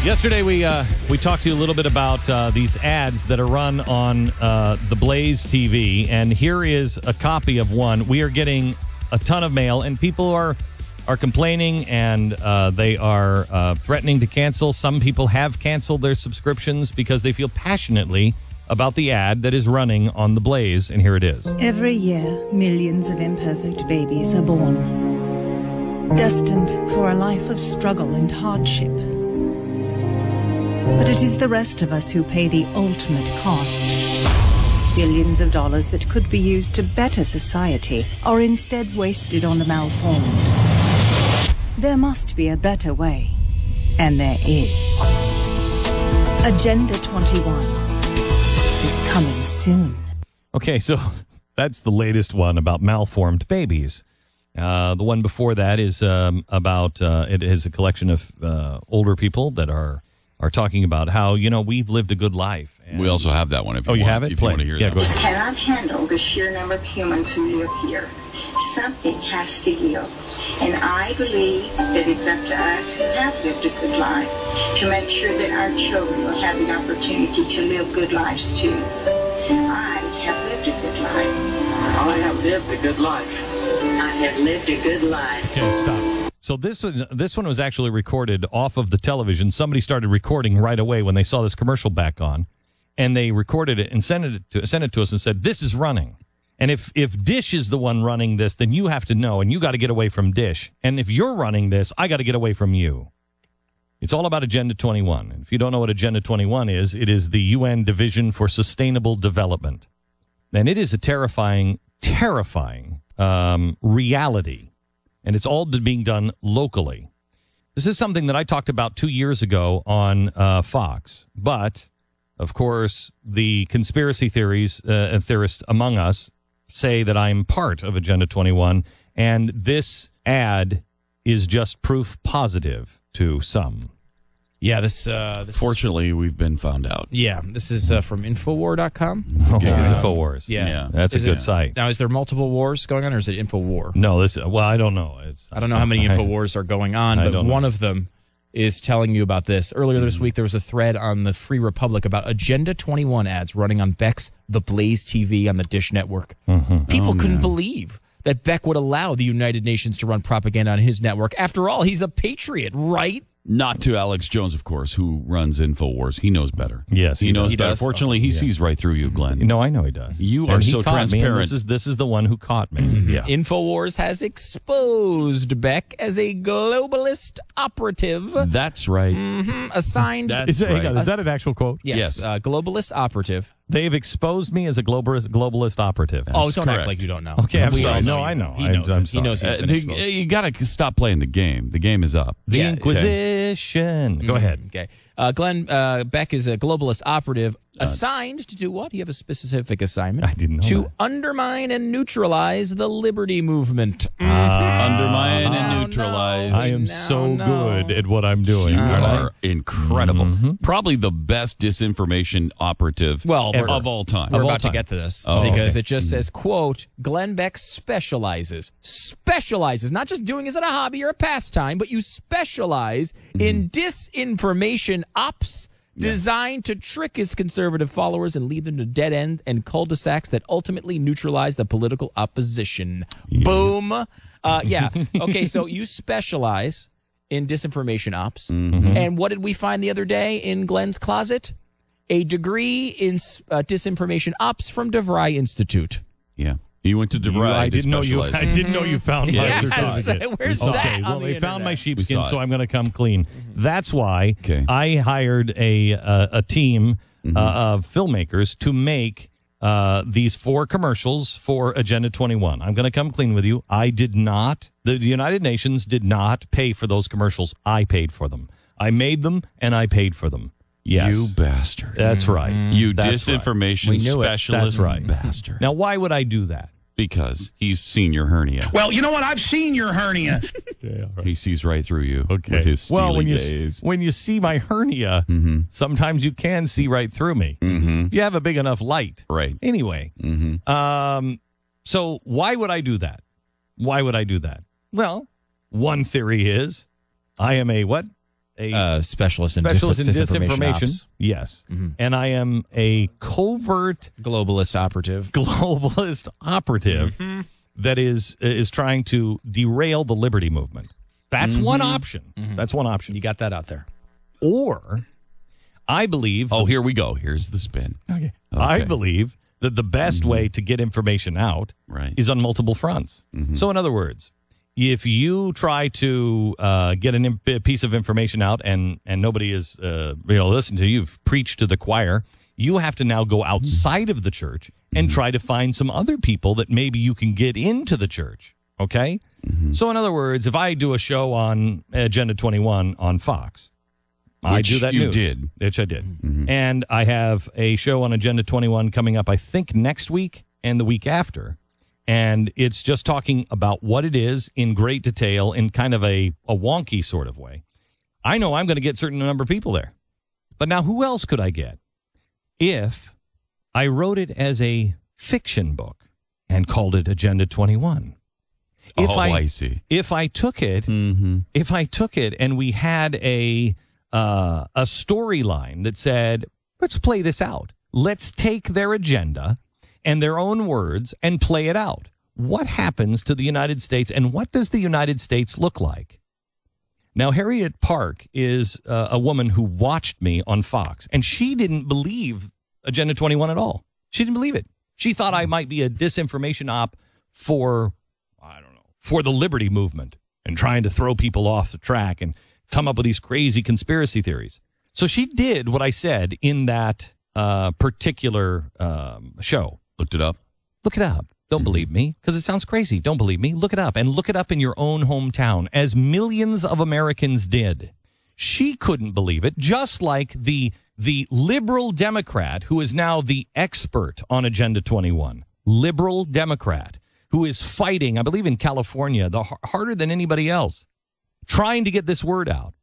Yesterday, we talked to you a little bit about these ads that are run on the Blaze TV, and here is a copy of one. We are getting a ton of mail, and people are complaining, and they are threatening to cancel. Some people have canceled their subscriptions because they feel passionately about the ad that is running on the Blaze, and here it is. Every year, millions of imperfect babies are born, destined for a life of struggle and hardship. But it is the rest of us who pay the ultimate cost. Billions of dollars that could be used to better society are instead wasted on the malformed. There must be a better way, and there is. Agenda 21 is coming soon. Okay, so that's the latest one about malformed babies. The one before that is about, it is a collection of older people that are talking about how, we've lived a good life. And we also have that one. If you you want, have it? If you want to hear that. Go ahead. Cannot handle the sheer number of humans who live here. Something has to give. And I believe that it's up to us who have lived a good life to make sure that our children will have the opportunity to live good lives too. I have lived a good life. I have lived a good life. I have lived a good life. Okay, stop. So this one was actually recorded off of the television. Somebody started recording right away when they saw this commercial back on, and they recorded it and sent it to us and said, "This is running." And if Dish is the one running this, then you have to know, and you got to get away from Dish. And if you're running this, I got to get away from you. It's all about Agenda 21. And if you don't know what Agenda 21 is, it is the UN Division for Sustainable Development. And it is a terrifying reality. And it's all being done locally. This is something that I talked about 2 years ago on Fox. But, of course, the conspiracy theorists among us say that I'm part of Agenda 21. And this ad is just proof positive to some. Yeah, this Fortunately, we've been found out. Yeah, this is from Infowar.com. Okay, Infowars. Yeah. That's a good site. Now, is there multiple wars going on, or is it Infowar? No, I don't know. I don't know how many Infowars are going on, but one of them is telling you about this. Earlier this week, there was a thread on the Free Republic about Agenda 21 ads running on Beck's The Blaze TV on the Dish Network. People couldn't believe that Beck would allow the United Nations to run propaganda on his network. After all, he's a patriot, right? Not to Alex Jones, of course, who runs InfoWars. He knows better. Yes, he knows he better. does. Fortunately, he sees right through you, Glenn. No, I know he does. You are so transparent. This is the one who caught me. Yeah. Infowars has exposed Beck as a globalist operative. That's right. Assigned. Is that an actual quote? Yes. Globalist operative. They've exposed me as a globalist operative. Don't act like you don't know. Okay, I'm sorry. know No, I know. He knows. I'm He knows he's been exposed. You got to stop playing the game. The game is up. The Yeah, Inquisition. Go ahead. Okay. Glenn Beck is a globalist operative assigned to do what? You have a specific assignment. I didn't know to that. undermine and neutralize the liberty movement. Undermine and neutralize. I am so good at what I'm doing. You are incredible. Probably the best disinformation operative of all time. We're about to get to this because it just says, quote, Glenn Beck specializes, not just doing this as a hobby or a pastime, but you specialize in disinformation ops designed to trick his conservative followers and lead them to dead end and cul-de-sacs that ultimately neutralize the political opposition. Boom. Okay, so you specialize in disinformation ops. And what did we find the other day in Glenn's closet? A degree in disinformation ops from DeVry Institute. Yeah. You went to DeVry. I didn't know you found my Yes. certificate. Where's that on the they found my internet? sheepskin, We saw so it. I'm going to come clean. That's why I hired a team of filmmakers to make these 4 commercials for Agenda 21. I'm going to come clean with you. I did not. The United Nations did not pay for those commercials. I paid for them. I made them and I paid for them. Yes. You bastard. That's right. You That's disinformation We knew it. specialist. That's right. Bastard. Now, why would I do that? Because he's seen your hernia. Well, you know what? I've seen your hernia. He sees right through you with his steely Well, gaze. when you see my hernia, sometimes you can see right through me. If you have a big enough light. Right. Anyway, so why would I do that? Why would I do that? Well, one theory is I am a what? specialist in disinformation. ops. Yes. Mm-hmm. And I am a covert globalist operative mm-hmm. that is trying to derail the liberty movement. That's one option. Mm-hmm. That's one option. You got that out there. Or I believe... Oh, here we go. Here's the spin. Okay. I believe that the best mm-hmm. way to get information out is on multiple fronts. Mm-hmm. So in other words, if you try to get a piece of information out and nobody is listen to you, you've preached to the choir, you have to now go outside of the church and try to find some other people that maybe you can get into the church. Okay? Mm-hmm. So in other words, if I do a show on Agenda 21 on Fox, I do that news. Which I did. Mm-hmm. And I have a show on Agenda 21 coming up, I think, next week and the week after. And it's just talking about what it is in great detail in kind of a wonky sort of way. I know I'm going to get a certain number of people there. But now who else could I get if I wrote it as a fiction book and called it Agenda 21? I see. If I took it, and we had a storyline that said, let's play this out. Let's take their agenda and their own words and play it out. What happens to the United States, and what does the United States look like? Now, Harriet Park is a woman who watched me on Fox, and she didn't believe Agenda 21 at all. She didn't believe it. She thought I might be a disinformation op for the liberty movement and trying to throw people off the track and come up with these crazy conspiracy theories. So she did what I said in that particular show. Looked it up. Look it up. Don't believe me because it sounds crazy. Don't believe me. Look it up, and look it up in your own hometown, as millions of Americans did. She couldn't believe it, just like the liberal Democrat who is now the expert on Agenda 21. Liberal Democrat who is fighting, I believe in California, harder than anybody else, trying to get this word out.